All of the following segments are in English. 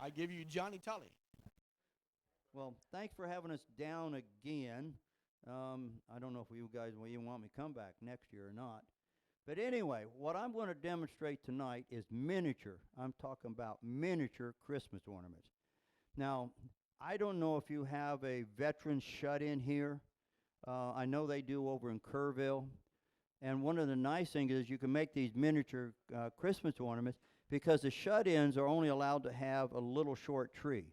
I give you Johnny Tolly. Well, thanks for having us down again. I don't know if you guys will even want me to come back next year or not. But anyway, what I'm going to demonstrate tonight is miniature. I'm talking about miniature Christmas ornaments. Now, I don't know if you have a veteran shut-in here. I know they do over in Kerrville. And one of the nice things is you can make these miniature Christmas ornaments because the shut-ins are only allowed to have a little short tree.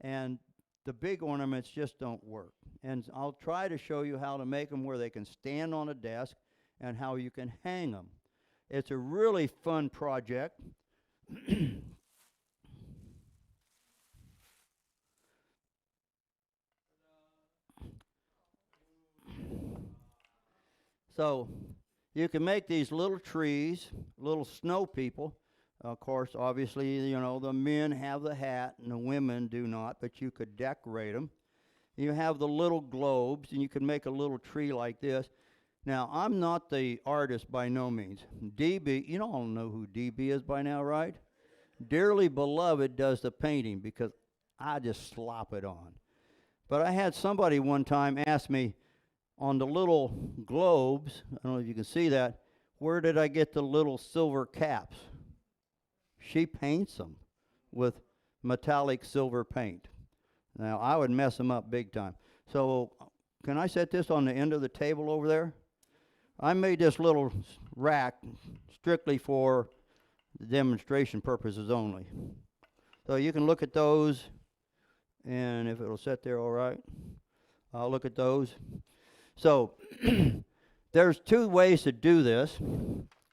And the big ornaments just don't work. And I'll try to show you how to make them where they can stand on a desk and how you can hang them. It's a really fun project. So you can make these little trees, little snow people. Of course, obviously, you know, the men have the hat and the women do not, but you could decorate them. You have the little globes, and you can make a little tree like this. Now, I'm not the artist by no means. DB, you all know who DB is by now, right? Dearly Beloved does the painting because I just slop it on. But I had somebody one time ask me on the little globes, I don't know if you can see that, where did I get the little silver caps? She paints them with metallic silver paint. Now, I would mess them up big time. So, can I set this on the end of the table over there? I made this little rack strictly for the demonstration purposes only. So you can look at those, and if it'll sit there all right, I'll look at those. So, there's two ways to do this,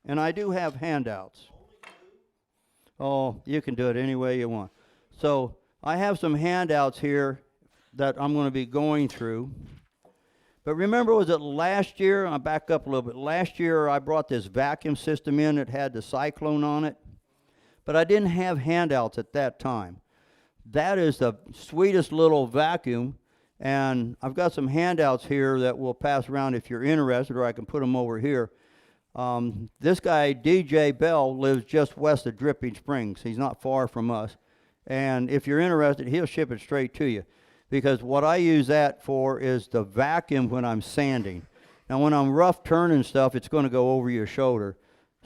and I do have handouts. Oh, you can do it any way you want. So I have some handouts here that I'm going to be going through. But remember, was it last year? I'll back up a little bit. Last year I brought this vacuum system in that had the cyclone on it. But I didn't have handouts at that time. That is the sweetest little vacuum. And I've got some handouts here that we'll pass around if you're interested, or I can put them over here. This guy, DJ Bell, lives just west of Dripping Springs. He's not far from us. And if you're interested, he'll ship it straight to you. Because what I use that for is the vacuum when I'm sanding. Now, when I'm rough turning stuff, it's going to go over your shoulder.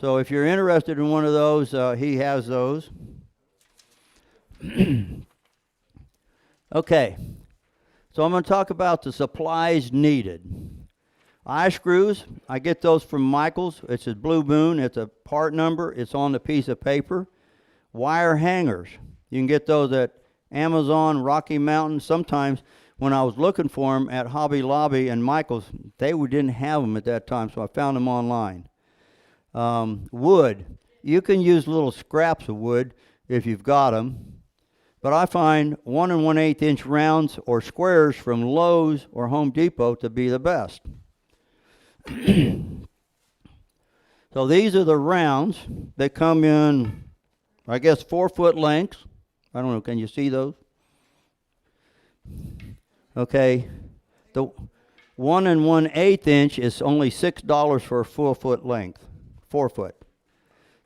So if you're interested in one of those, he has those. Okay. So I'm going to talk about the supplies needed. Eye screws, I get those from Michael's. It's a Blue Moon. It's a part number. It's on the piece of paper. Wire hangers. You can get those at Amazon, Rocky Mountain. Sometimes when I was looking for them at Hobby Lobby and Michael's, they didn't have them at that time, so I found them online. Wood. You can use little scraps of wood if you've got them. But I find 1 1/8 inch rounds or squares from Lowe's or Home Depot to be the best. So these are the rounds. They come in, I guess, 4-foot lengths. I don't know, can you see those? Okay. The 1 1/8 inch is only $6 for a 4-foot length. 4 foot.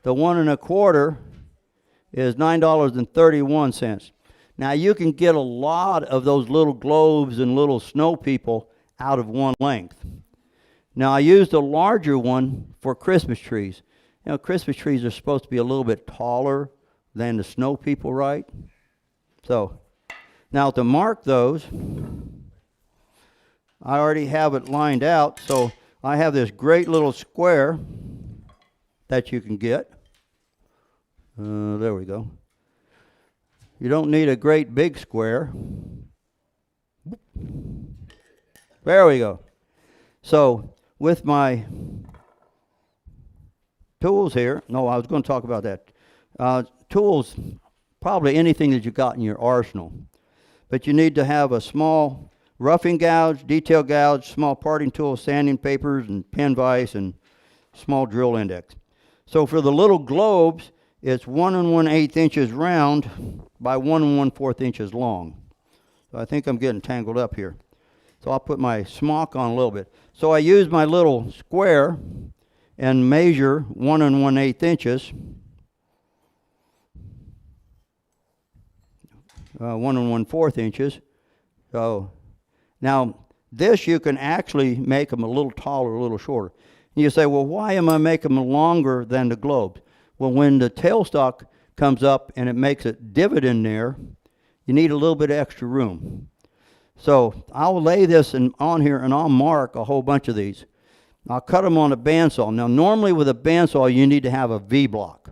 The 1 1/4 is $9.31. Now you can get a lot of those little globes and little snow people out of one length. Now I used a larger one for Christmas trees. You know, Christmas trees are supposed to be a little bit taller than the snow people, right? So, now to mark those, I already have it lined out. So I have this great little square that you can get. There we go. You don't need a great big square. There we go. So with my tools here, no, I was going to talk about that. Tools, probably anything that you got in your arsenal. But you need to have a small roughing gouge, detail gouge, small parting tool, sanding papers, and pen vise, and small drill index. So for the little globes, it's 1 1/8 inches round by 1 1/4 inches long. So I think I'm getting tangled up here. So I'll put my smock on a little bit. So I use my little square and measure 1 1/8 inches. 1 1/4 inches. So now this you can actually make them a little taller, a little shorter. And you say, well, why am I making them longer than the globes? Well, when the tailstock comes up and it makes a divot in there, you need a little bit of extra room. So I'll lay this on here and I'll mark a whole bunch of these. I'll cut them on a bandsaw. Now normally with a bandsaw you need to have a V-block.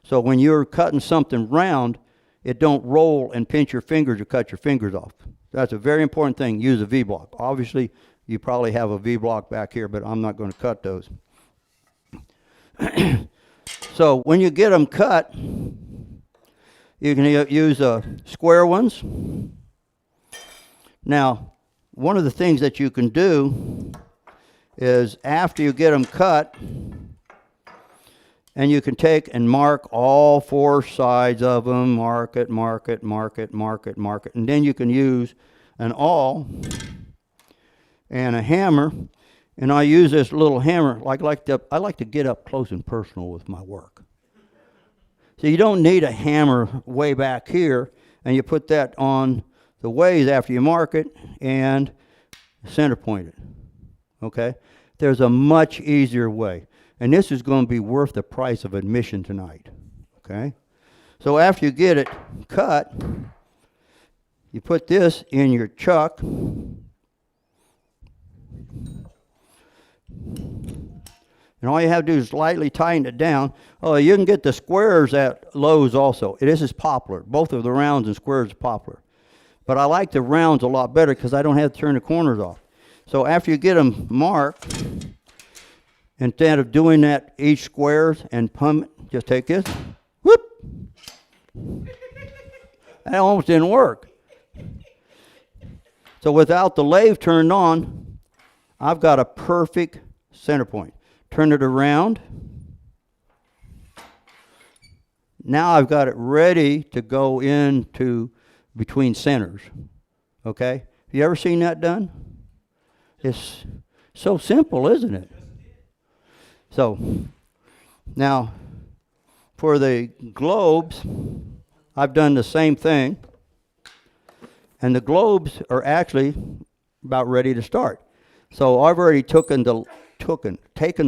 So when you're cutting something round, it don't roll and pinch your fingers or cut your fingers off. That's a very important thing. Use a V-block. Obviously you probably have a V-block back here, but I'm not going to cut those. So when you get them cut, you can use square ones. Now, one of the things that you can do is after you get them cut, and you can take and mark all 4 sides of them, mark it, mark it, mark it, mark it, mark it, and then you can use an awl and a hammer. And I use this little hammer. I like to get up close and personal with my work. So you don't need a hammer way back here, and you put that on the ways after you mark it and center point it. Okay? There's a much easier way. And this is going to be worth the price of admission tonight. Okay? So after you get it cut, you put this in your chuck. And all you have to do is lightly tighten it down. Oh, you can get the squares at Lowe's also. This is poplar. Both of the rounds and squares are poplar. But I like the rounds a lot better because I don't have to turn the corners off. So after you get them marked, instead of doing that each squares and pump, just take this, whoop. That almost didn't work. So without the lathe turned on, I've got a perfect center point. Turn it around. Now I've got it ready to go into between centers. Okay? Have you ever seen that done? It's so simple, isn't it? So, now, for the globes, I've done the same thing. And the globes are actually about ready to start. So I've already taken the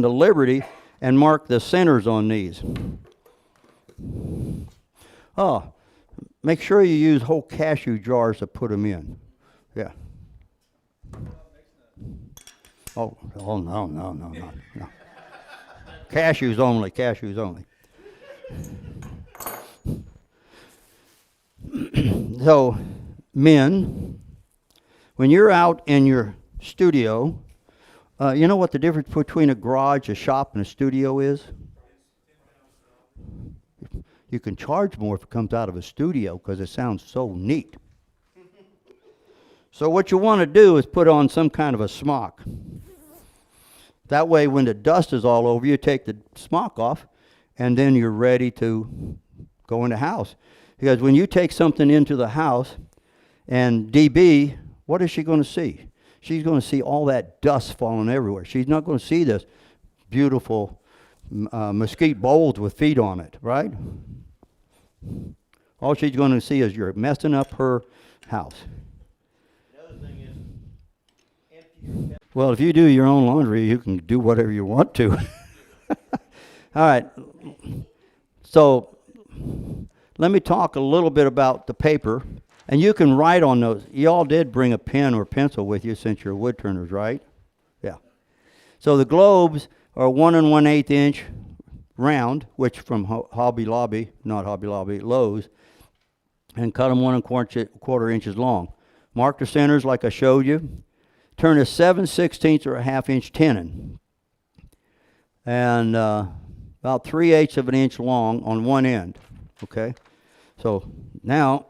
liberty and marked the centers on these. Oh, make sure you use whole cashew jars to put them in. Yeah. Oh no. Cashews only, cashews only. So, men, when you're out in your studio, you know what the difference between a garage, a shop, and a studio is? You can charge more if it comes out of a studio because it sounds so neat. So what you want to do is put on some kind of a smock. That way when the dust is all over, you take the smock off, and then you're ready to go in the house. Because when you take something into the house, and DB, what is she going to see? She's going to see all that dust falling everywhere. She's not going to see this beautiful mesquite bowls with feet on it, right? All she's going to see is you're messing up her house. The other thing is, empty your Well, if you do your own laundry, you can do whatever you want to. All right. So let me talk a little bit about the paper. And you can write on those. You all did bring a pen or pencil with you since you're woodturners, right? Yeah. So the globes are 1 1/8 inch round, which from Hobby Lobby, not Hobby Lobby, Lowe's, and cut them 1 1/4 inches long. Mark the centers like I showed you. Turn a 7/16 or a 1/2 inch tenon, and about 3/8 of an inch long on one end. Okay. So now.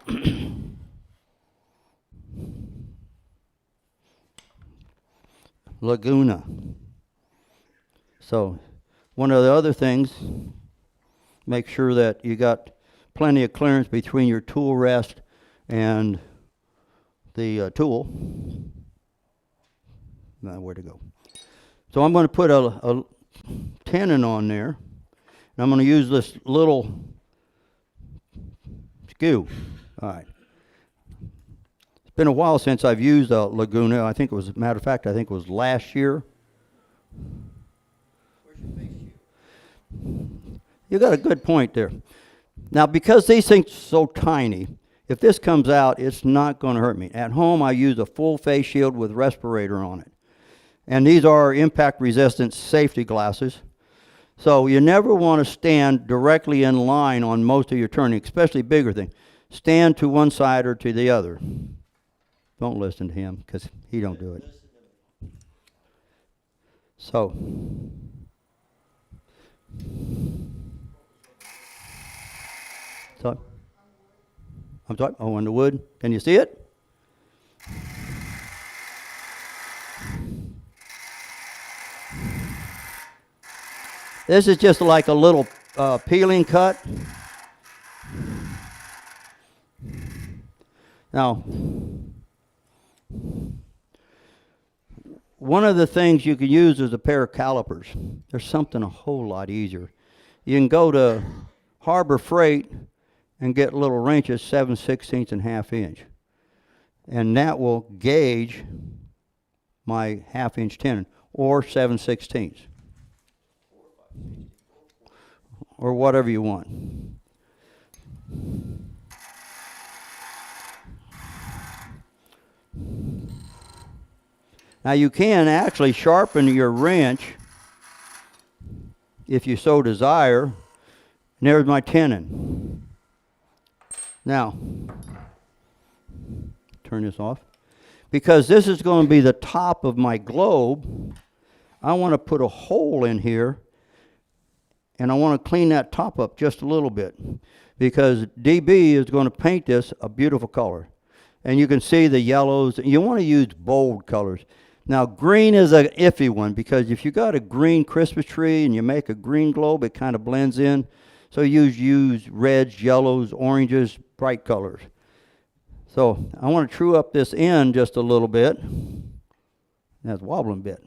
Laguna. So one of the other things, make sure that you got plenty of clearance between your tool rest and the tool. Now where to go? So I'm going to put a tenon on there, and I'm going to use this little skew. All right. It's been a while since I've used a Laguna. I think it was, a matter of fact, I think it was last year. Where's your face shield? You got a good point there. Now, because these things are so tiny, if this comes out, it's not going to hurt me. At home, I use a full face shield with respirator on it. And these are impact-resistant safety glasses. So you never want to stand directly in line on most of your turning, especially bigger things. Stand to one side or to the other. Don't listen to him, because he don't do it. So, I'm sorry, oh, on the wood. Can you see it? This is just like a little peeling cut. Now, one of the things you can use is a pair of calipers. There's something a whole lot easier. You can go to Harbor Freight and get little wrenches, 7/16 and 1/2 inch. And that will gauge my 1/2 inch tenon, or 7/16, or whatever you want. Now you can actually sharpen your wrench if you so desire. And there's my tenon. Now, turn this off. Because this is going to be the top of my globe, I want to put a hole in here, and I want to clean that top up just a little bit, because DB is going to paint this a beautiful color. And you can see the yellows. You want to use bold colors. Now, green is an iffy one, because if you got a green Christmas tree and you make a green globe, it kind of blends in. So use reds, yellows, oranges, bright colors. So I want to true up this end just a little bit. That's wobbling a bit.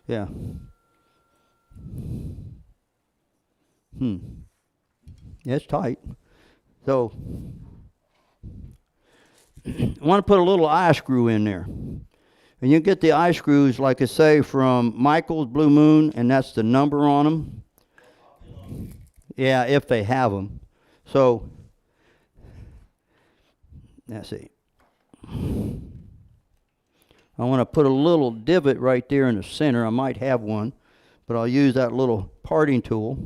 Yeah. Yeah, it's tight. So I want to put a little eye screw in there. And you get the eye screws, like I say, from Michael's Blue Moon, and that's the number on them. Yeah, if they have them. So, let's see. I want to put a little divot right there in the center. I might have one, but I'll use that little parting tool.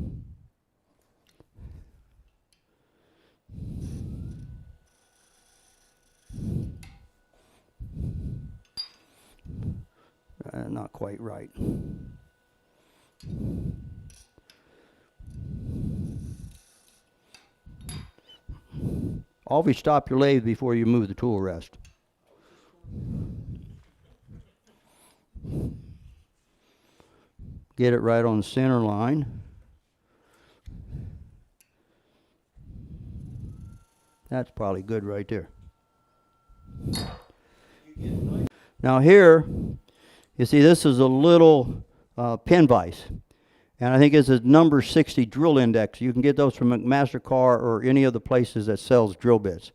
Not quite right. Always stop your lathe before you move the tool rest. Get it right on the center line. That's probably good right there. Now here, you see, this is a little pin vise, and I think it's a number 60 drill index. You can get those from McMaster-Carr or any of the places that sells drill bits.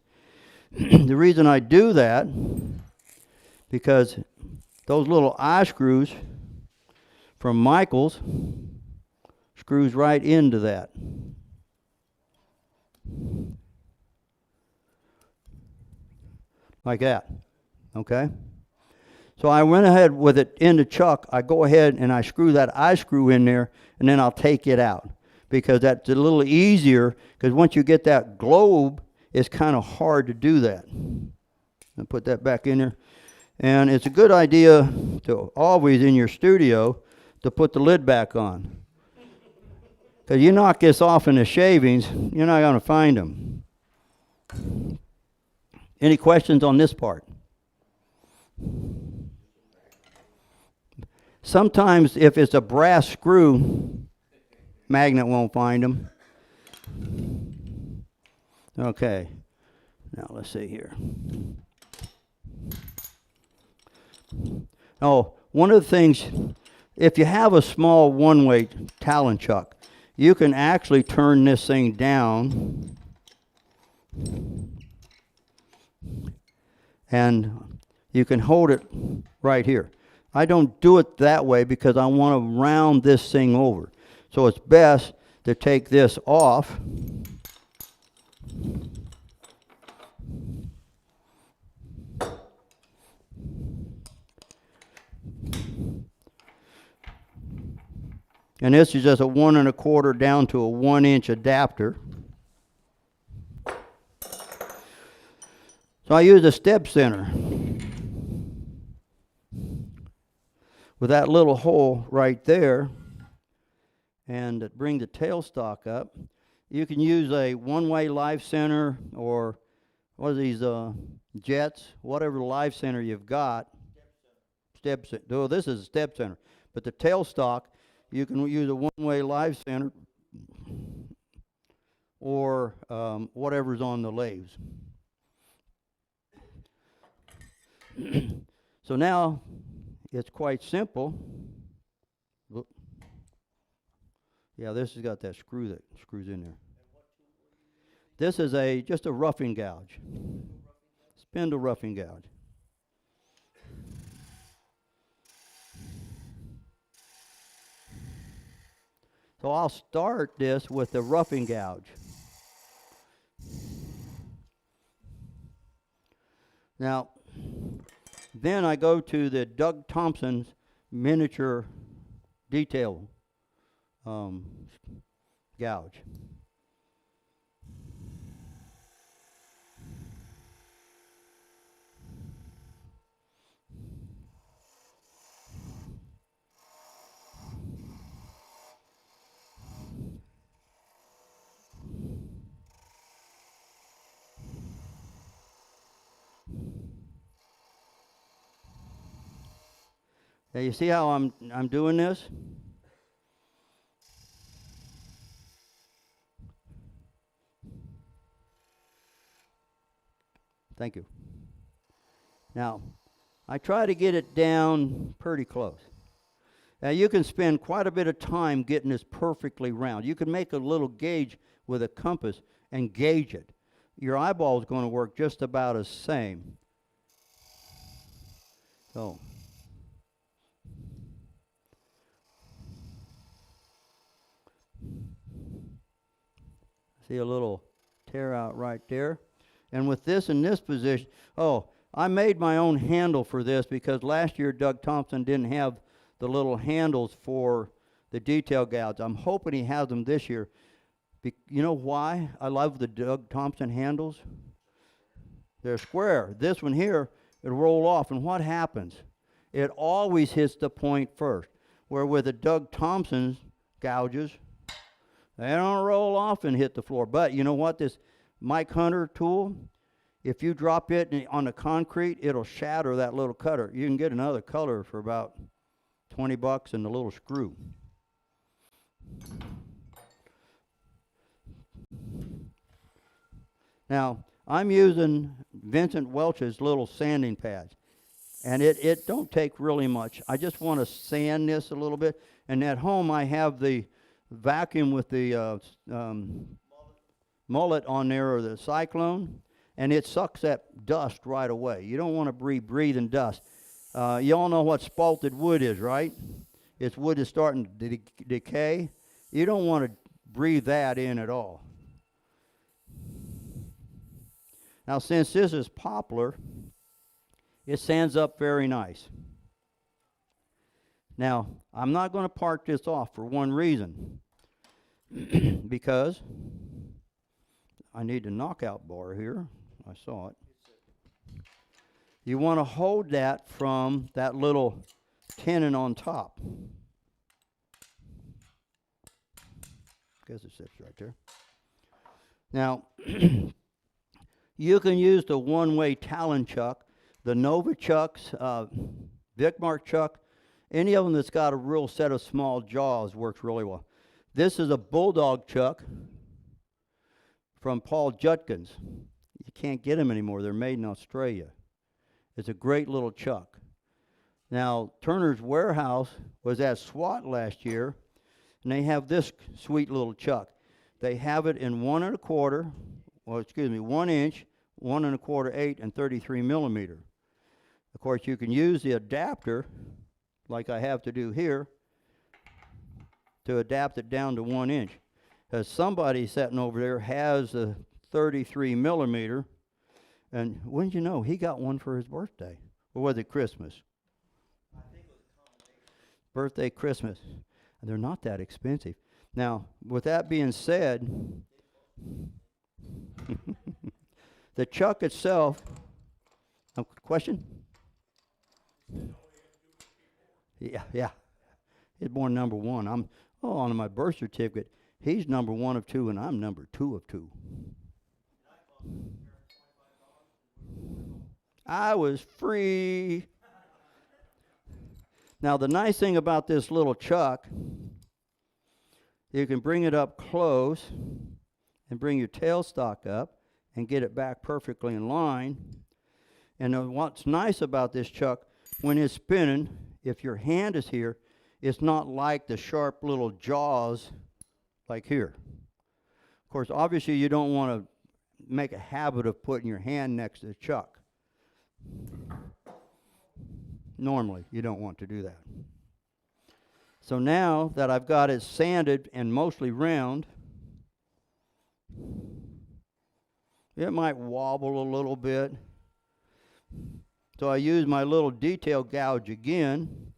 The reason I do that, because those little eye screws from Michael's screws right into that. Like that, okay? So I went ahead with it in the chuck. I go ahead and I screw that eye screw in there, and then I'll take it out, because that's a little easier, because once you get that globe, it's kind of hard to do that. I'll put that back in there. And it's a good idea to always, in your studio, to put the lid back on. Because you knock this off in the shavings, you're not going to find them. Any questions on this part? Sometimes if it's a brass screw, magnet won't find them. Okay, now let's see here. Oh, one of the things if you have a small one-way Talon chuck, you can actually turn this thing down and you can hold it right here. I don't do it that way because I want to round this thing over. So it's best to take this off. And this is just a 1 1/4 down to a 1-inch adapter. So I use a step center with that little hole right there, and to bring the tailstock up. You can use a one-way live center or what are these jets, whatever live center you've got. Step center. Oh, this is a step center, but the tailstock, you can use a one-way live center or whatever's on the lathes. So now it's quite simple. Look. Yeah, this has got that screw that screws in there. This is just a roughing gouge. Spindle roughing gouge. So I'll start this with the roughing gouge. Now, then I go to the Doug Thompson's miniature detail gouge. Now you see how I'm doing this? Thank you. Now, I try to get it down pretty close. Now you can spend quite a bit of time getting this perfectly round. You can make a little gauge with a compass and gauge it. Your eyeball is going to work just about the same. So, see a little tear out right there. And with this in this position, I made my own handle for this because last year Doug Thompson didn't have the little handles for the detail gouge. I'm hoping he has them this year. You know why I love the Doug Thompson handles? They're square. This one here, it'll roll off, and what happens? It always hits the point first. Where with the Doug Thompson's gouges, they don't roll off and hit the floor. But you know what? This Mike Hunter tool, if you drop it on the concrete, it'll shatter that little cutter. You can get another color for about $20 and the little screw. Now, I'm using Vincent Welch's little sanding pads. And it don't take really much. I just want to sand this a little bit. And at home I have the vacuum with the mullet on there, or the cyclone, and it sucks that dust right away. You don't want to be breathing dust. You all know what spalted wood is, right? It's wood that's starting to decay. You don't want to breathe that in at all. Now, since this is poplar, it sands up very nice. Now, I'm not going to part this off for one reason. Because I need a knockout bar here. I saw it. You want to hold that from that little tenon on top. Guess it sits right there. Now, you can use the one-way Talon chuck, the Nova chucks, Vicmark chuck, any of them that's got a real set of small jaws works really well. This is a Bulldog chuck from Paul Judkins. You can't get them anymore. They're made in Australia. It's a great little chuck. Now, Turner's Warehouse was at SWAT last year, and they have this sweet little chuck. They have it in 1 inch, 1 1/4, 8, and 33 millimeter. Of course, you can use the adapter, like I have to do here, to adapt it down to 1 inch. Because somebody sitting over there has a 33 millimeter, and wouldn't you know, he got one for his birthday. Or was it Christmas? I think it was a combination. Birthday, Christmas. And they're not that expensive. Now, with that being said, the chuck itself, question? Yeah. He's born number 1. I'm on my birth certificate. He's number 1 of 2, and I'm number 2 of 2. I was free. Now, the nice thing about this little chuck, you can bring it up close and bring your tailstock up and get it back perfectly in line. And what's nice about this chuck, when it's spinning, if your hand is here, it's not like the sharp little jaws like here. Of course, obviously you don't want to make a habit of putting your hand next to the chuck. Normally, you don't want to do that. So now that I've got it sanded and mostly round, it might wobble a little bit. So I use my little detail gouge again.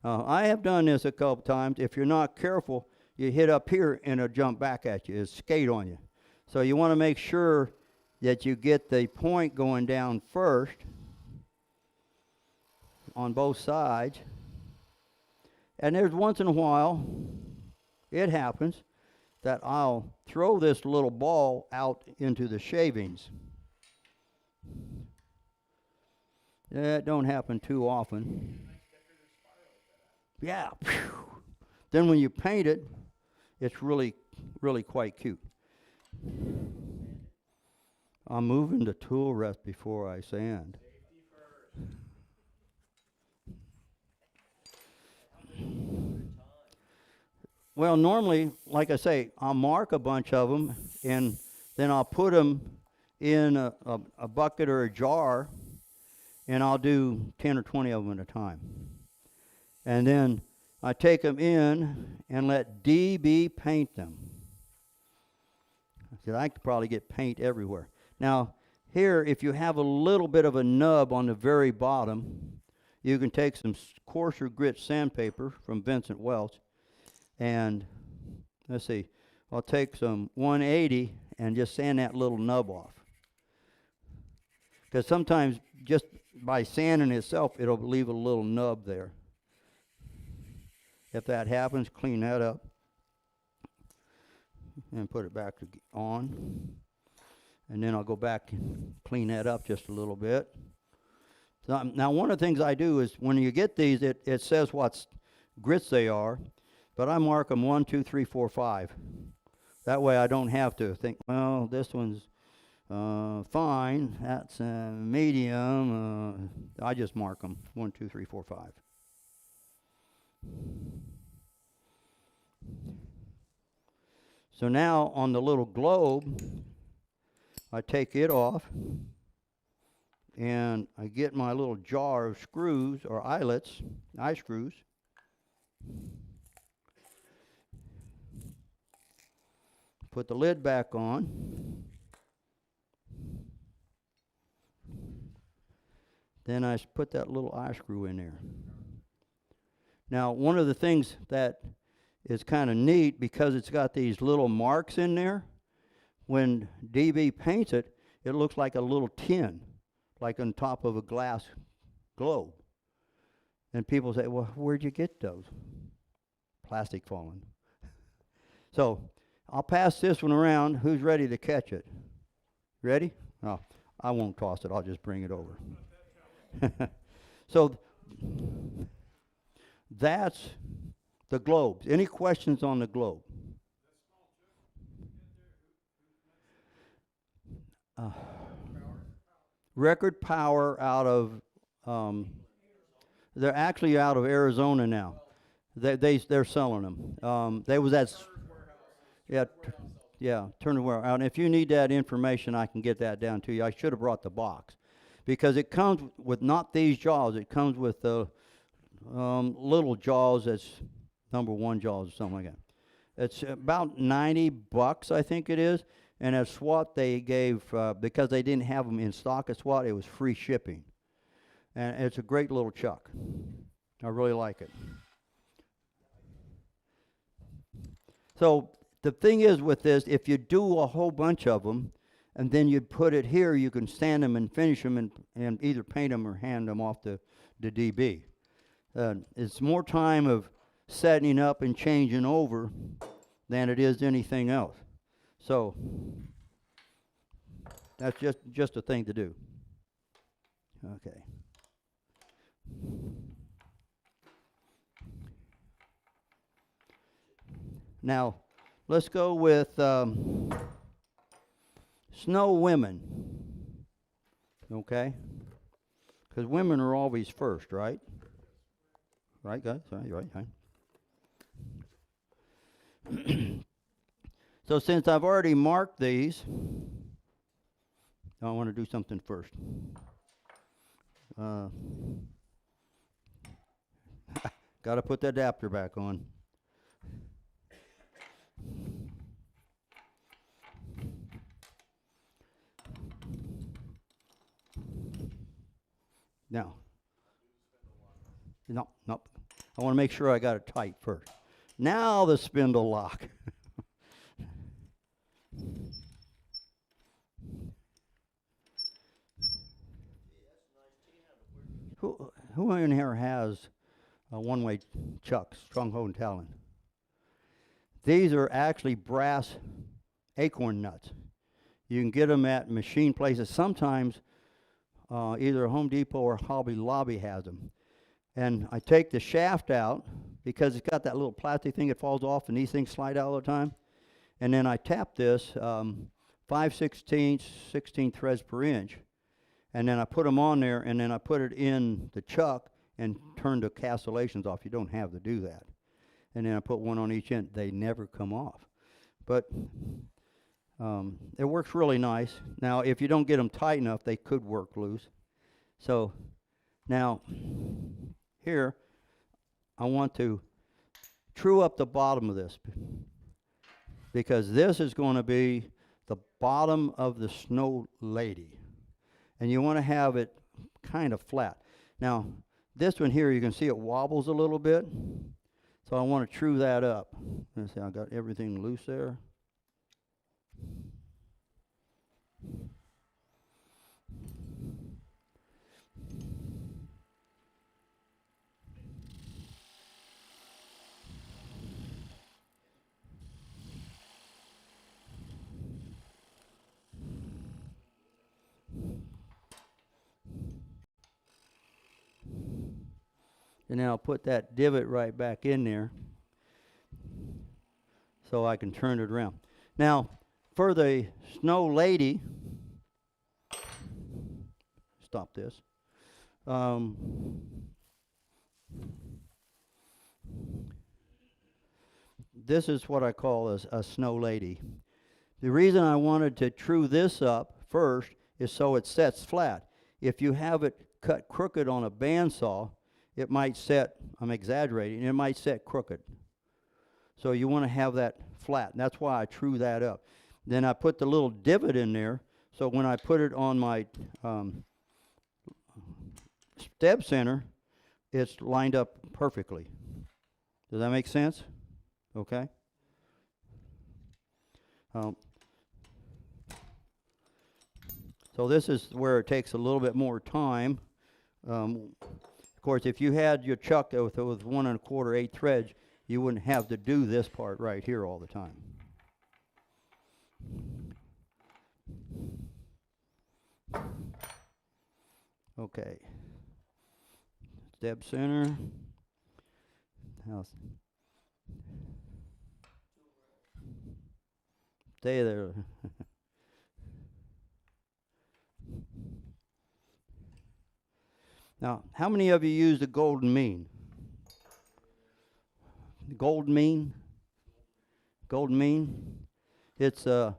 I have done this a couple times. If you're not careful, you hit up here and it'll jump back at you. It'll skate on you. So you want to make sure that you get the point going down first on both sides. And there's once in a while, it happens, that I'll throw this little ball out into the shavings. That don't happen too often. Yeah. Then when you paint it, it's really, really quite cute. I'm moving the tool rest before I sand. Well, normally, like I say, I'll mark a bunch of them, and then I'll put them in a bucket or a jar, and I'll do 10 or 20 of them at a time. And then I take them in and let DB paint them. Because I could probably get paint everywhere. Now, here, if you have a little bit of a nub on the very bottom, you can take some coarser grit sandpaper from Vincent Welch, and let's see, I'll take some 180 and just sand that little nub off. Because sometimes just by sanding itself, it'll leave a little nub there. If that happens, clean that up and put it back on. And then I'll go back and clean that up just a little bit. So, now, one of the things I do is when you get these, it says what grits they are, but I mark them 1, 2, 3, 4, 5. That way I don't have to think, well, this one's fine, that's medium. I just mark them 1, 2, 3, 4, 5. So now on the little globe, I take it off and I get my little jar of screws or eyelets, eye screws. Put the lid back on. Then I put that little eye screw in there. Now, one of the things that is kind of neat, because it's got these little marks in there, when DB paints it, it looks like a little tin, like on top of a glass globe. And people say, well, where'd you get those? Plastic falling. So I'll pass this one around. Who's ready to catch it? Ready? Oh, I won't toss it. I'll just bring it over. So that's the globes. Any questions on the globe? Record power out of They're actually out of Arizona now. They're selling them. They was at yeah, yeah, Turner Warehouse. And if you need that information, I can get that down to you. I should have brought the box, because it comes with not these jaws. It comes with the little jaws. That's #1 jaws or something like that. It's about $90, I think it is. And at SWAT they gave, because they didn't have them in stock at SWAT, it was free shipping. And it's a great little chuck. I really like it. So the thing is with this, if you do a whole bunch of them, and then you put it here, you can stand them and finish them and either paint them or hand them off to the DB. It's more time of setting up and changing over than it is anything else. So that's just a thing to do. Okay. Now, let's go with snow women. Okay? Because women are always first, right? Right, guys? Right. So since I've already marked these, I want to do something first. Got to put the adapter back on. Now, no. I want to make sure I got it tight first. Now the spindle lock. Who in here has a one-way chuck, stronghold and talon? These are actually brass acorn nuts. You can get them at machine places. Sometimes either Home Depot or Hobby Lobby has them. And I take the shaft out because it's got that little plastic thing that falls off, and these things slide out all the time. And then I tap this 5/16, 16 threads per inch, and then I put them on there, and then I put it in the chuck and turn the castellations off. You don't have to do that. And then I put one on each end. They never come off. But it works really nice. Now, if you don't get them tight enough, they could work loose. So now, here, I want to true up the bottom of this, because this is going to be the bottom of the snow lady. And you want to have it kind of flat. Now, this one here, you can see it wobbles a little bit. So I want to true that up. Let's see, I got everything loose there. And then I'll put that divot right back in there so I can turn it around. Now, for the snow lady, stop this. This is what I call a snow lady. The reason I wanted to true this up first is so it sets flat. If you have it cut crooked on a bandsaw, it might set, I'm exaggerating, it might set crooked. So you want to have that flat, and that's why I true that up. Then I put the little divot in there, so when I put it on my step center, it's lined up perfectly. Does that make sense? Okay. So this is where it takes a little bit more time. Of course, if you had your chuck with 1 1/4, 8 threads, you wouldn't have to do this part right here all the time. Okay. Step center. House. Stay there. Now, how many of you use the golden mean? The golden mean? Golden mean? It's, I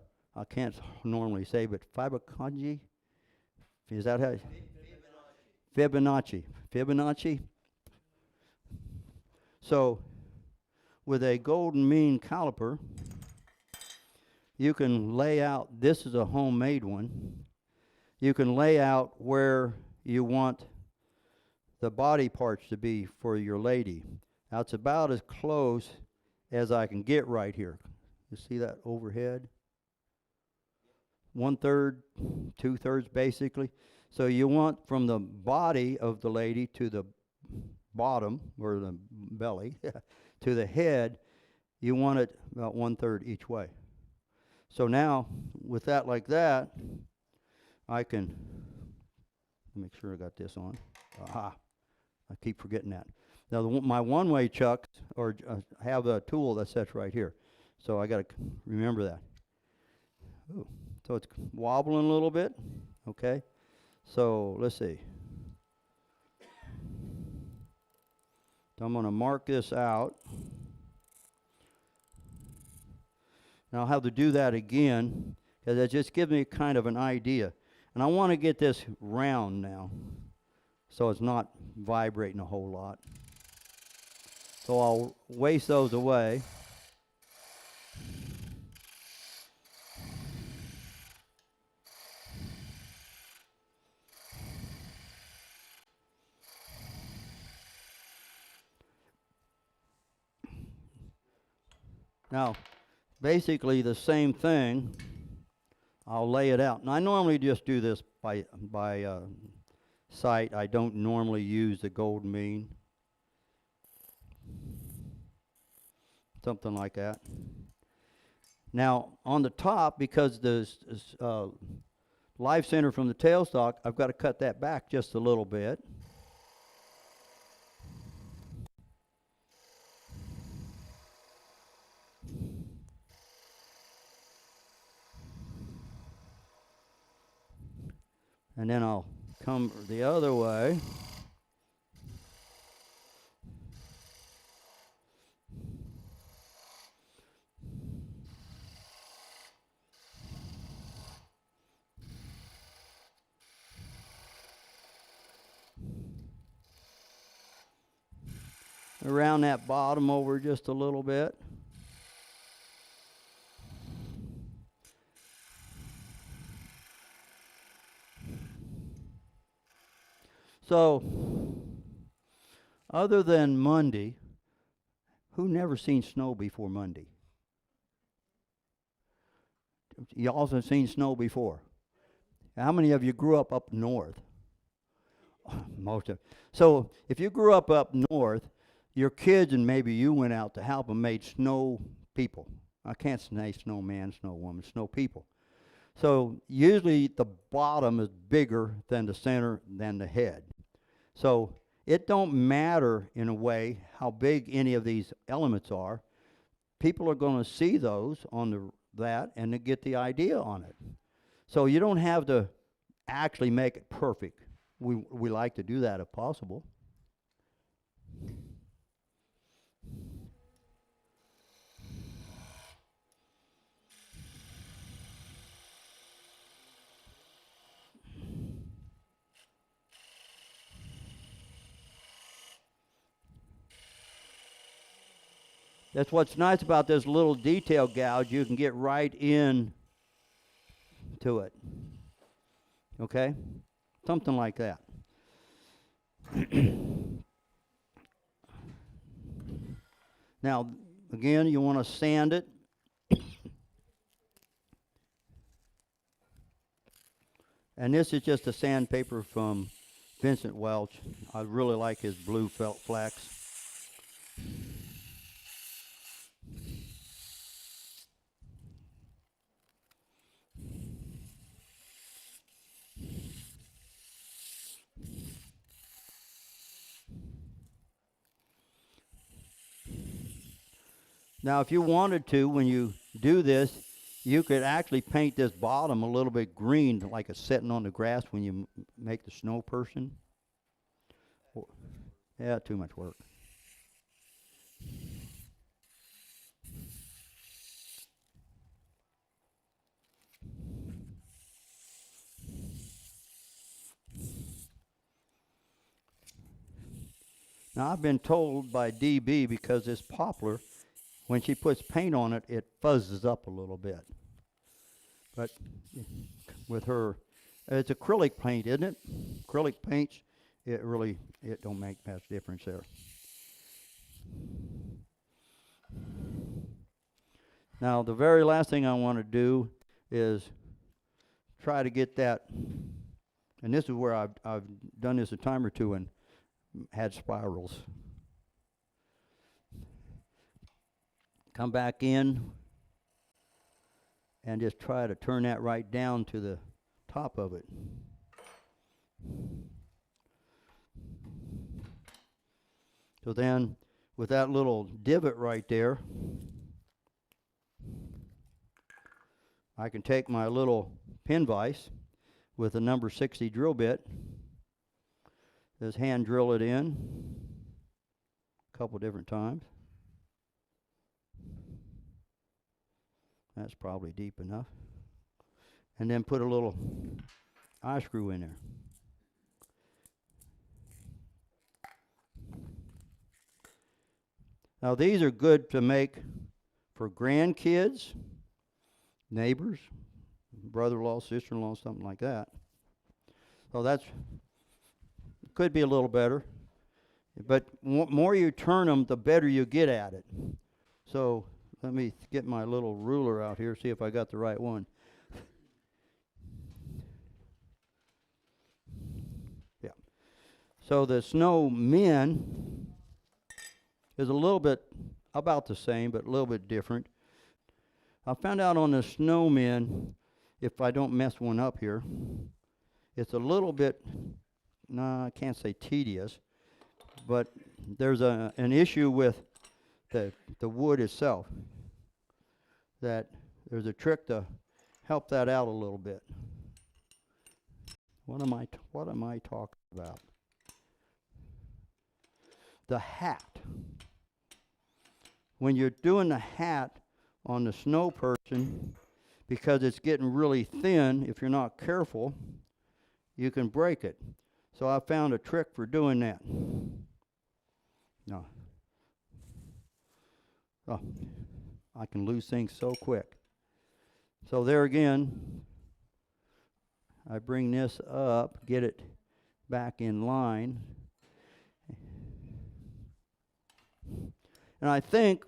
can't normally say, but Fibonacci? Is that how? Fibonacci. Fibonacci? So, with a golden mean caliper, you can lay out, this is a homemade one, you can lay out where you want the body parts to be for your lady. Now it's about as close as I can get right here. You see that overhead? 1/3, 2/3 basically. So you want from the body of the lady to the bottom, or the belly, to the head, you want it about 1/3 each way. So now, with that like that, I can, make sure I got this on. Aha, I keep forgetting that. Now my one-way chucks have a tool that sits right here. So I got to remember that. Ooh, so it's wobbling a little bit, okay? So let's see. So I'm going to mark this out. And I'll have to do that again, because it just gives me kind of an idea. And I want to get this round now, so it's not vibrating a whole lot. So I'll waste those away. Now, basically the same thing. I'll lay it out. And I normally just do this by sight. I don't normally use the gold mean. Something like that. Now, on the top, because the live center from the tailstock, I've got to cut that back just a little bit. And then I'll come the other way. Around that bottom over just a little bit. So, other than Monday, who never seen snow before Monday? Y'all have seen snow before? How many of you grew up north? Most of. So, if you grew up north, your kids and maybe you went out to help them made snow people. I can't say snowman, snow woman, snow people. So usually the bottom is bigger than the center than the head. So it don't matter in a way how big any of these elements are. People are going to see those on that and to get the idea on it. So you don't have to actually make it perfect. We like to do that if possible. That's what's nice about this little detail gouge. You can get right in to it. Okay? Something like that. Now, again, you want to sand it. And this is just a sandpaper from Vincent Welch. I really like his blue felt flax. Now, if you wanted to, when you do this, you could actually paint this bottom a little bit green, like it's sitting on the grass when you make the snow person. Yeah, too much work. Now, I've been told by DB, because this poplar, when she puts paint on it, it fuzzes up a little bit. But with her, it's acrylic paint, isn't it? Acrylic paints, it don't make much difference there. Now, the very last thing I want to do is try to get that, and this is where I've done this a time or two and had spirals. Come back in and just try to turn that right down to the top of it. So then, with that little divot right there, I can take my little pin vise with a number 60 drill bit, just hand drill it in a couple different times. That's probably deep enough. And then put a little eye screw in there. Now, these are good to make for grandkids, neighbors, brother-in-law, sister-in-law, something like that. So that's, could be a little better. But more you turn them, the better you get at it. So let me get my little ruler out here, see if I got the right one. Yeah. So the snowmen is a little bit about the same, but a little bit different. I found out on the snowmen, if I don't mess one up here, it's a little bit, I can't say tedious, but there's an issue with the wood itself, that there's a trick to help that out a little bit. What am I talking about? The hat. When you're doing the hat on the snow person, because it's getting really thin, if you're not careful, you can break it. So I found a trick for doing that. No. Oh, I can lose things so quick. So there again, I bring this up, get it back in line. And I think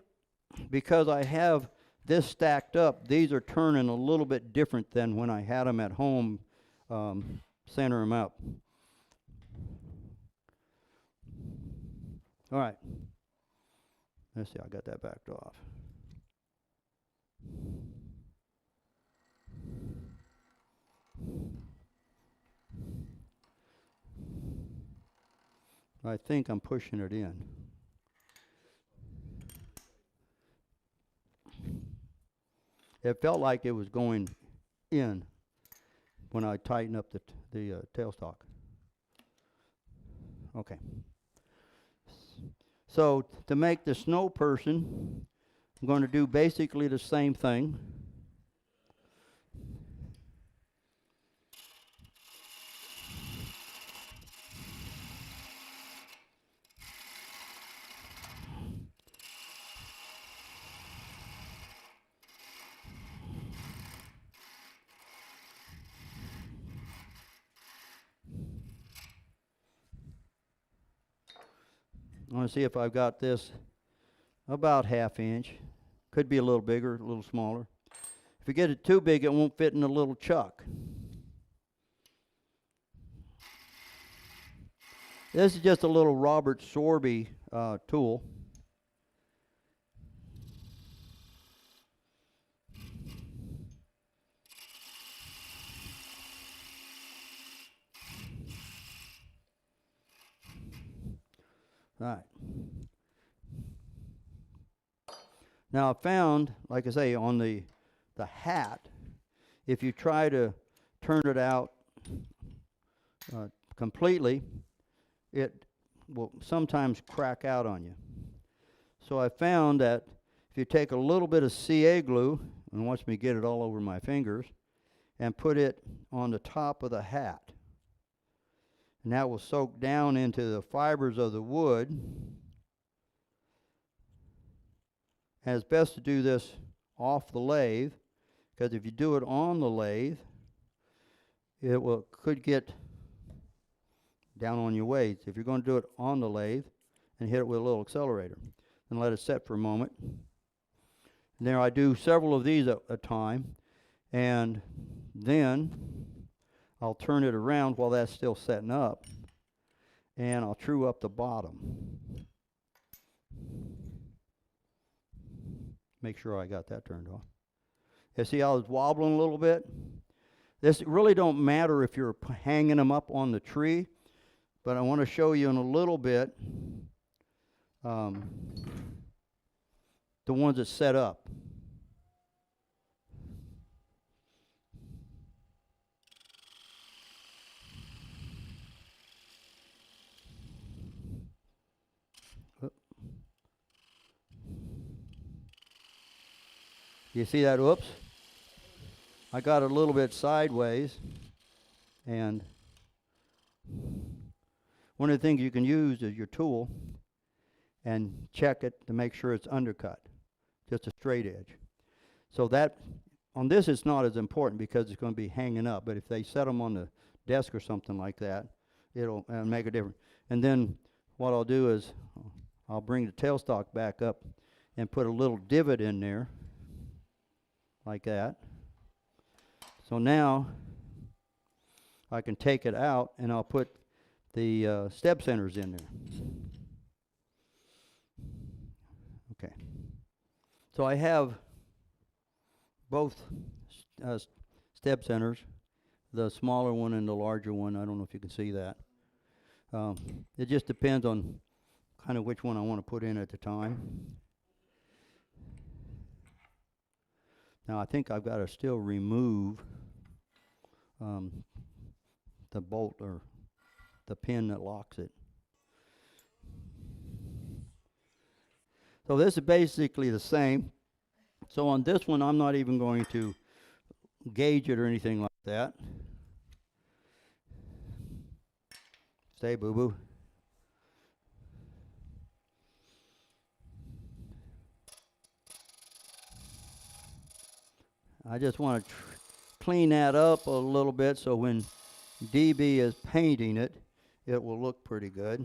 because I have this stacked up, these are turning a little bit different than when I had them at home, center them up. All right. Let's see, I got that backed off. I think I'm pushing it in. It felt like it was going in when I tightened up the tailstock. Okay. So to make the snow person, I'm going to do basically the same thing. I want to see if I've got this about 1/2 inch. Could be a little bigger, a little smaller. If you get it too big, it won't fit in a little chuck. This is just a little Robert Sorby tool. All right. Now I found, like I say, on the hat, if you try to turn it out completely, it will sometimes crack out on you. So I found that if you take a little bit of CA glue, and watch me get it all over my fingers, and put it on the top of the hat, and that will soak down into the fibers of the wood. And it's best to do this off the lathe, because if you do it on the lathe, it could get down on your weights. If you're going to do it on the lathe, and hit it with a little accelerator, and let it set for a moment. And there I do several of these at a time, and then I'll turn it around while that's still setting up, and I'll true up the bottom. Make sure I got that turned off. You see how it's wobbling a little bit? This really don't matter if you're hanging them up on the tree, but I want to show you in a little bit the ones that set up. You see that? Oops. I got a little bit sideways, and one of the things you can use is your tool and check it to make sure it's undercut, just a straight edge. So that, on this it's not as important because it's going to be hanging up, but if they set them on the desk or something like that, it'll make a difference. And then what I'll do is I'll bring the tailstock back up and put a little divot in there, like that. So now I can take it out and I'll put the step centers in there. Okay. So I have both step centers, the smaller one and the larger one. I don't know if you can see that. It just depends on kind of which one I want to put in at the time. Now I think I've got to still remove the bolt or the pin that locks it. So this is basically the same. So on this one I'm not even going to gauge it or anything like that. Stay, boo-boo. I just want to clean that up a little bit so when DB is painting it, it will look pretty good.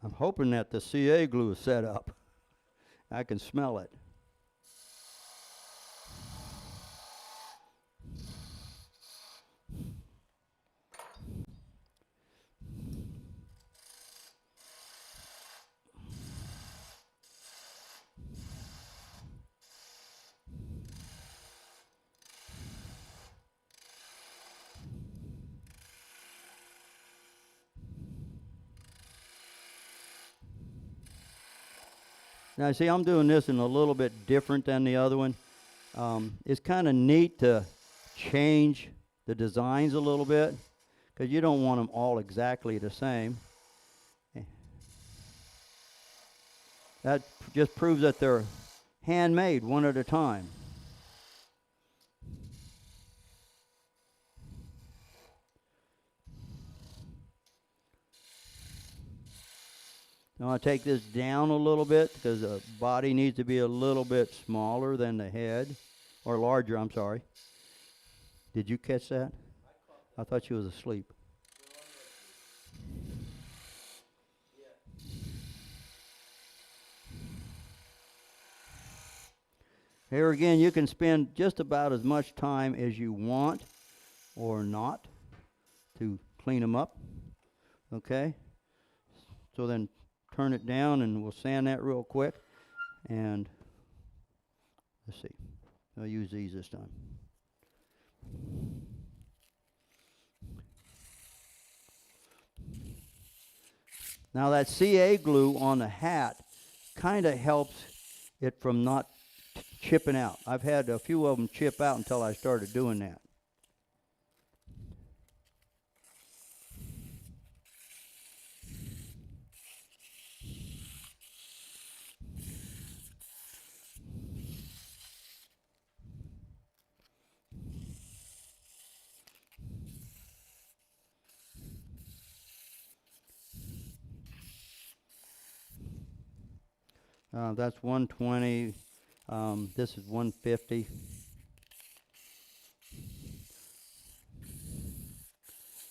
I'm hoping that the CA glue is set up. I can smell it. Now, see, I'm doing this in a little bit different than the other one. It's kind of neat to change the designs a little bit because you don't want them all exactly the same. That just proves that they're handmade one at a time. Now I'll take this down a little bit because the body needs to be a little bit smaller than the head, or larger, I'm sorry. Did you catch that? I thought she was asleep. Here again, you can spend just about as much time as you want or not to clean them up. Okay? So then turn it down and we'll sand that real quick. And let's see. I'll use these this time. Now that CA glue on the hat kind of helps it from not chipping out. I've had a few of them chip out until I started doing that. That's 120. This is 150.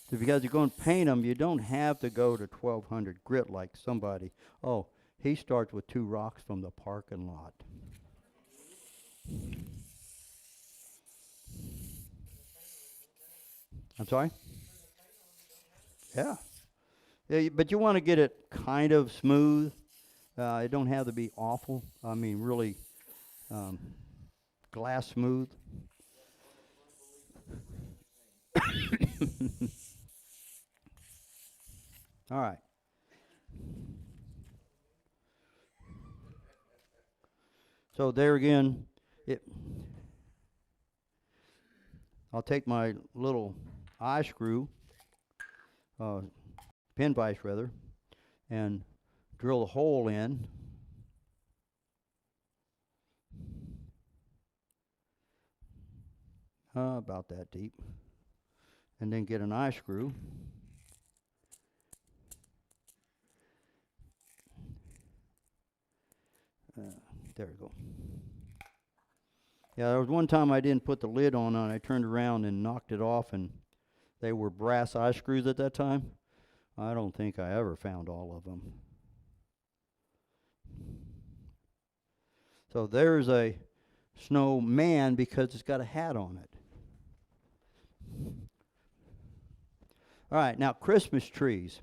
So because you're going to paint them, you don't have to go to 1200 grit like somebody. Oh, he starts with 2 rocks from the parking lot. I'm sorry? Yeah. Yeah, but you want to get it kind of smooth. It don't have to be awful. I mean, really glass smooth. All right. So there again, I'll take my little eye screw, pin vise rather, and drill a hole in. About that deep. And then get an eye screw. There we go. Yeah, there was one time I didn't put the lid on and I turned around and knocked it off, and they were brass eye screws at that time. I don't think I ever found all of them. So there's a snowman because it's got a hat on it. All right, now Christmas trees.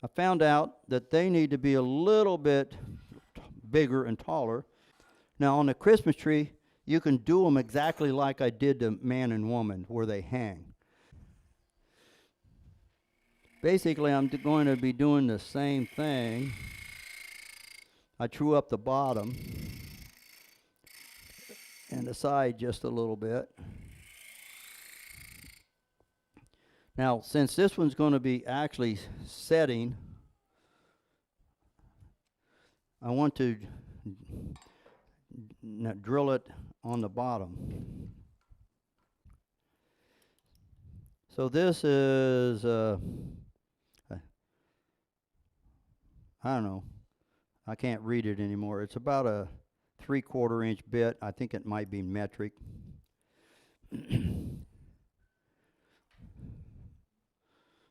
I found out that they need to be a little bit bigger and taller. Now on the Christmas tree, you can do them exactly like I did the man and woman, where they hang. Basically, I'm going to be doing the same thing. I true up the bottom and the side just a little bit. Now, since this one's going to be actually setting, I want to drill it on the bottom. So this is, I don't know, I can't read it anymore. It's about a 3/4 inch bit. I think it might be metric.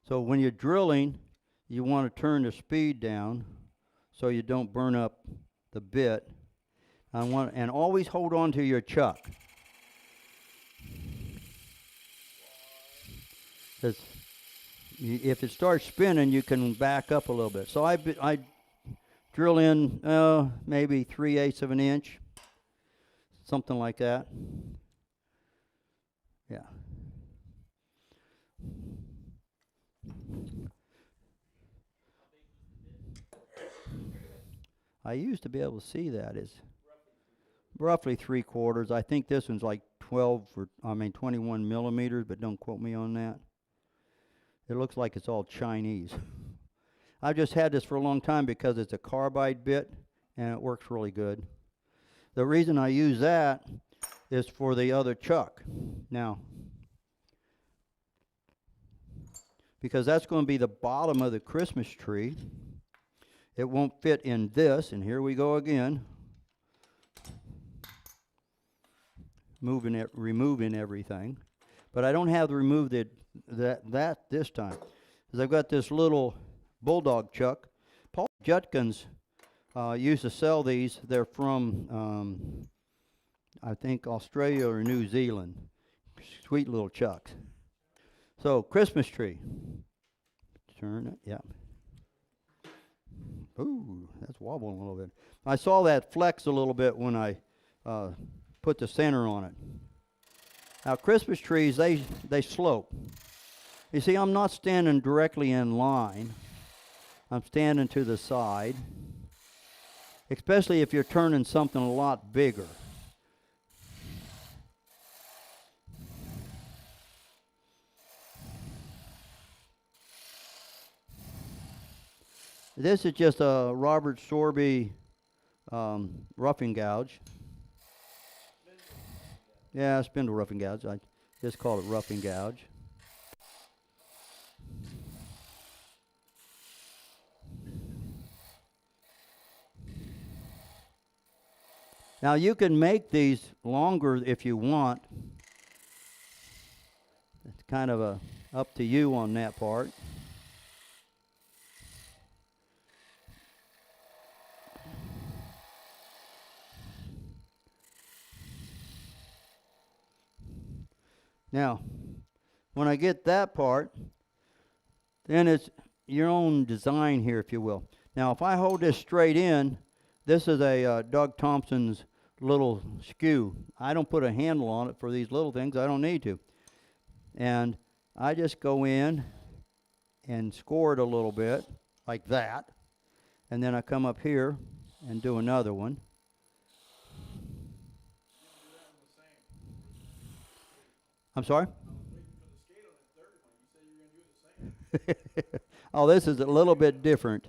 So when you're drilling, you want to turn the speed down so you don't burn up the bit. And always hold on to your chuck. Because if it starts spinning, you can back up a little bit. So I drill in maybe 3/8 of an inch, something like that. Yeah. I used to be able to see that. It's roughly 3/4. I think this one's like 21 millimeters, but don't quote me on that. It looks like it's all Chinese. I've just had this for a long time because it's a carbide bit and it works really good. The reason I use that is for the other chuck. Now, because that's going to be the bottom of the Christmas tree. It won't fit in this, and here we go again. Removing everything. But I don't have to remove that this time. Because I've got this little bulldog chuck. Paul Judkins used to sell these. They're from, I think, Australia or New Zealand. Sweet little chucks. So, Christmas tree. Turn it, yeah. Ooh, that's wobbling a little bit. I saw that flex a little bit when I put the center on it. Now Christmas trees, they slope. You see, I'm not standing directly in line. I'm standing to the side, especially if you're turning something a lot bigger. This is just a Robert Sorby roughing gouge. Yeah, spindle roughing gouge. I just call it roughing gouge. Now you can make these longer if you want. It's kind of up to you on that part. Now, when I get that part, then it's your own design here, if you will. Now, if I hold this straight in, this is a Doug Thompson's little skew. I don't put a handle on it for these little things. I don't need to. And I just go in and score it a little bit, like that. And then I come up here and do another one. I'm sorry? Oh, this is a little bit different.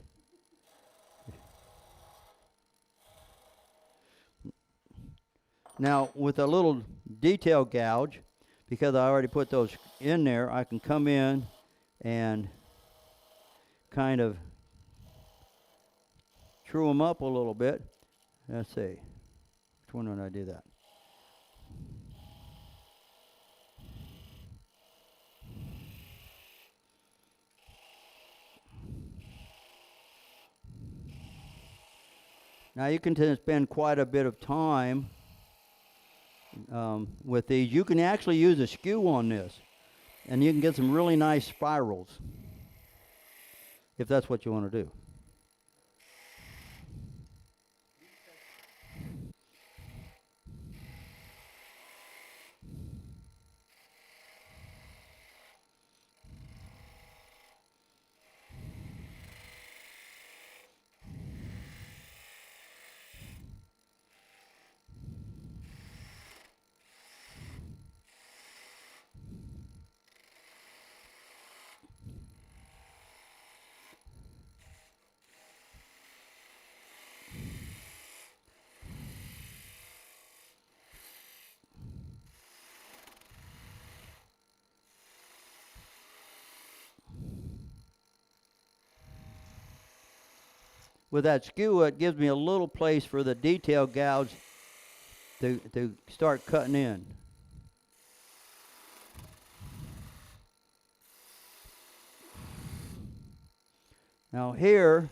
Now, with a little detail gouge, because I already put those in there, I can come in and kind of true them up a little bit. Let's see. Which one did I do that? Now you can spend quite a bit of time with these. You can actually use a skew on this, and you can get some really nice spirals if that's what you want to do. With that skew, it gives me a little place for the detail gouge to start cutting in. Now here,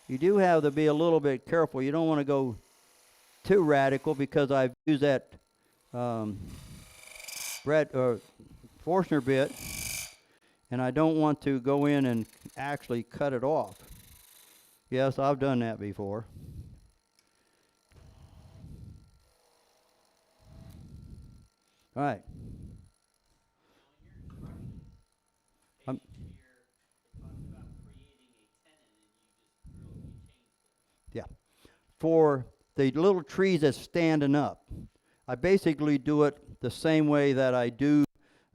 you do have to be a little bit careful. You don't want to go too radical because I've used that Forstner bit, and I don't want to go in and actually cut it off. Yes, I've done that before. All right. Yeah. For the little trees that's standing up, I basically do it the same way that I do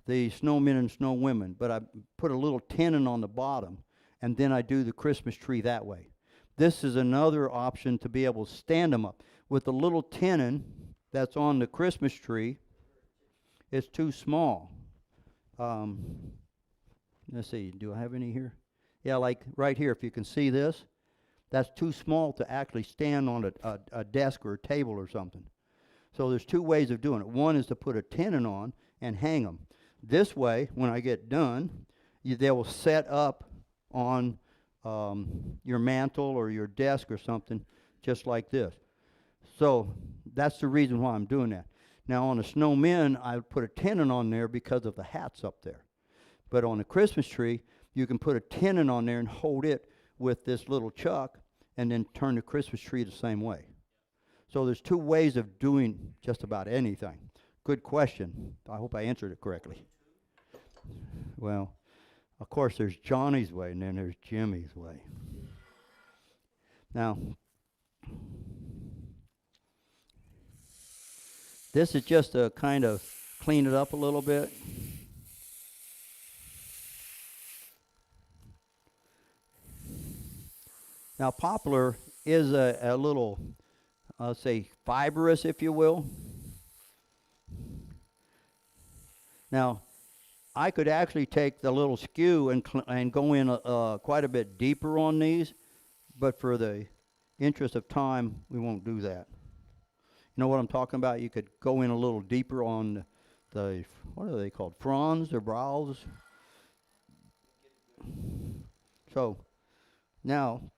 the snowmen and snow women, but I put a little tenon on the bottom, and then I do the Christmas tree that way. This is another option to be able to stand them up. With the little tenon that's on the Christmas tree, it's too small. Let's see, do I have any here? Yeah, like right here, if you can see this, that's too small to actually stand on a desk or a table or something. So there's two ways of doing it. One is to put a tenon on and hang them. This way, when I get done, they will set up on your mantle or your desk or something, just like this. So that's the reason why I'm doing that. Now on the snowmen, I put a tenon on there because of the hats up there. But on the Christmas tree, you can put a tenon on there and hold it with this little chuck and then turn the Christmas tree the same way. So there's two ways of doing just about anything. Good question. I hope I answered it correctly. Well, of course, there's Johnny's way, and then there's Jimmy's way. Now, this is just to kind of clean it up a little bit. Now, poplar is a little, I'll say, fibrous, if you will. Now, I could actually take the little skew and go in quite a bit deeper on these, but for the interest of time, we won't do that. You know what I'm talking about? You could go in a little deeper on the, what are they called, fronds or brows? So, now,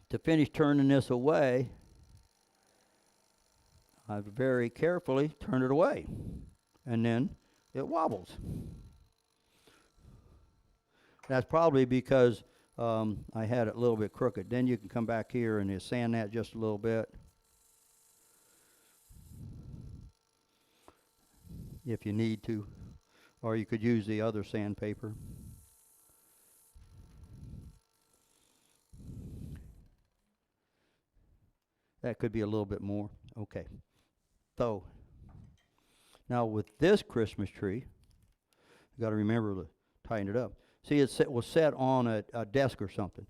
to finish turning this away, I very carefully turn it away, and then it wobbles. That's probably because I had it a little bit crooked. Then you can come back here and you sand that just a little bit. If you need to, or you could use the other sandpaper. That could be a little bit more. Okay. So, now with this Christmas tree, you got to remember to tighten it up. See, it was set on a desk or something.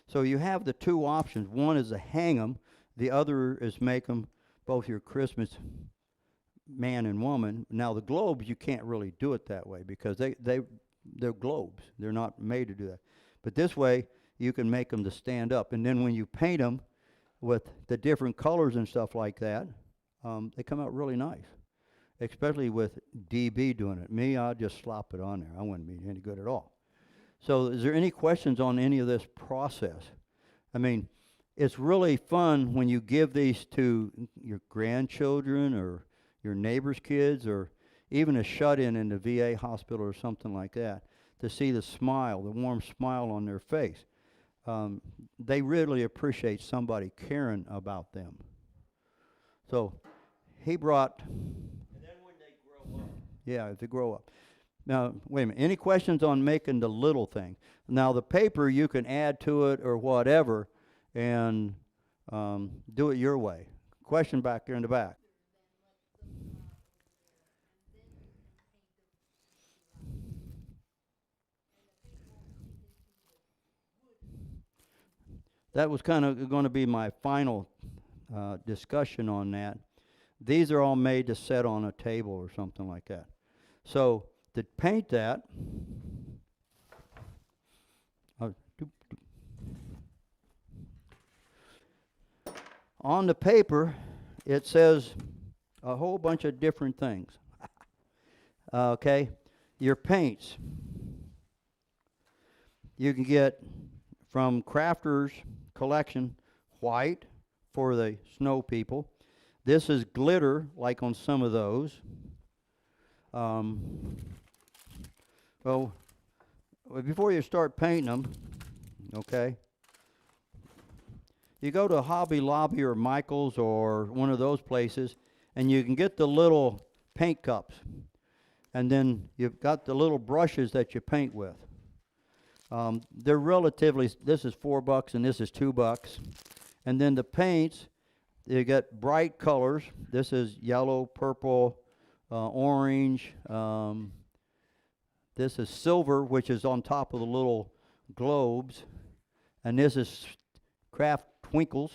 So you have the two options. One is to hang them. The other is make them both your Christmas man and woman. Now the globes, you can't really do it that way because they're globes. They're not made to do that. But this way, you can make them to stand up. And then when you paint them with the different colors and stuff like that, they come out really nice. Especially with DB doing it. Me, I'll just slop it on there. I wouldn't be any good at all. So is there any questions on any of this process? I mean, it's really fun when you give these to your grandchildren or your neighbor's kids or even a shut-in in the VA hospital or something like that to see the smile, the warm smile on their face. They really appreciate somebody caring about them. So he brought... And then when they grow up. Yeah, if they grow up. Now, wait a minute. Any questions on making the little thing? Now, the paper, you can add to it or whatever and do it your way. Question back there in the back. That was kind of going to be my final discussion on that. These are all made to set on a table or something like that. So to paint that, on the paper, it says a whole bunch of different things. Okay, your paints. You can get from Crafters Collection white for the snow people. This is glitter, like on some of those. Well, before you start painting them, okay, you go to Hobby Lobby or Michael's or one of those places, and you can get the little paint cups. And then you've got the little brushes that you paint with. They're relatively, this is $4 and this is $2. And then the paints, you get bright colors. This is yellow, purple, orange. This is silver, which is on top of the little globes. And this is craft twinkles.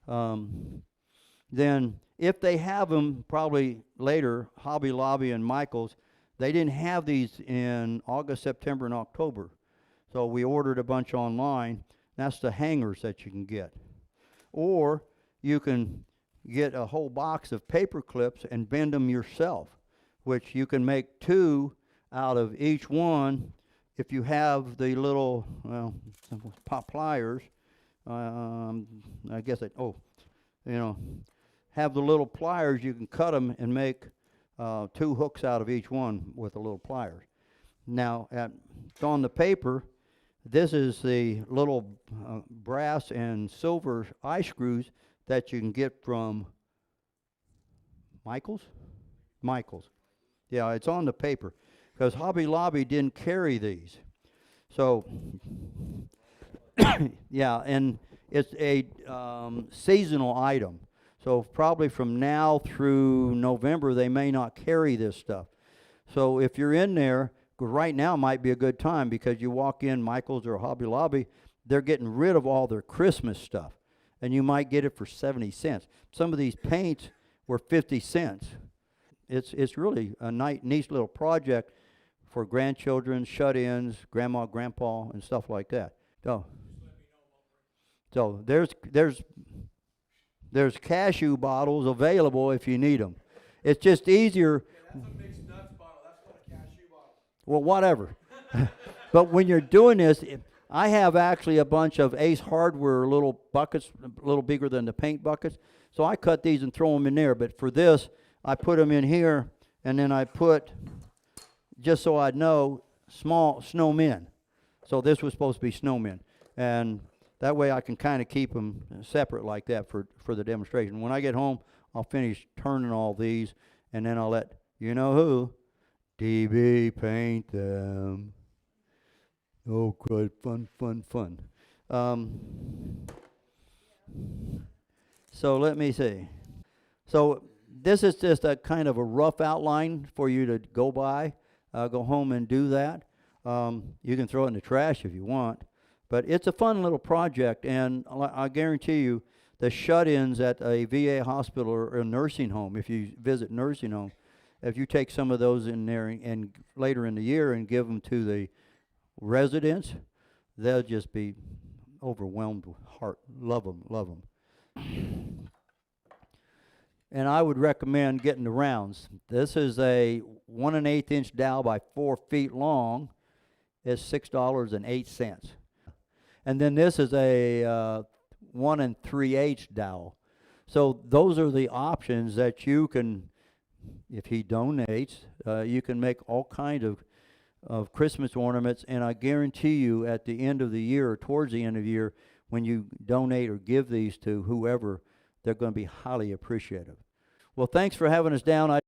Then if they have them probably later, Hobby Lobby and Michael's, they didn't have these in August, September, and October. So we ordered a bunch online. That's the hangers that you can get. Or you can get a whole box of paper clips and bend them yourself, which you can make 2 out of each one if you have the little, well, pliers. I guess have the little pliers, you can cut them and make 2 hooks out of each one with the little pliers. Now, on the paper, this is the little brass and silver eye screws that you can get from Michael's? Michael's. Yeah, it's on the paper. Because Hobby Lobby didn't carry these. So, yeah, and it's a seasonal item. So probably from now through November, they may not carry this stuff. So if you're in there, right now might be a good time because you walk in Michael's or Hobby Lobby, they're getting rid of all their Christmas stuff. And you might get it for 70 cents. Some of these paints were 50 cents. It's really a neat little project for grandchildren, shut-ins, grandma, grandpa, and stuff like that. So there's cashew bottles available if you need them. It's just easier. Yeah, that's a mixed nuts bottle. That's not a cashew bottle. Well, whatever. But when you're doing this, I have actually a bunch of Ace Hardware little buckets, a little bigger than the paint buckets. So I cut these and throw them in there. But for this, I put them in here, and then I put, just so I'd know, small snowmen. So this was supposed to be snowmen. And that way I can kind of keep them separate like that for the demonstration. When I get home, I'll finish turning all these, and then I'll let you know who, DB, paint them. Oh, good, fun. So let me see. So this is just a kind of a rough outline for you to go by. Go home and do that. You can throw it in the trash if you want. But it's a fun little project, and I guarantee you the shut-ins at a VA hospital or a nursing home, if you visit nursing home, if you take some of those in there and later in the year and give them to the residents, they'll just be overwhelmed with heart. Love them. And I would recommend getting the rounds. This is a 1 1/8 inch dowel by 4 feet long. It's $6.08. And then this is a 1 3/8 dowel. So those are the options that you can, if he donates, you can make all kinds of Christmas ornaments. And I guarantee you at the end of the year or towards the end of the year, when you donate or give these to whoever, they're going to be highly appreciative. Well, thanks for having us down.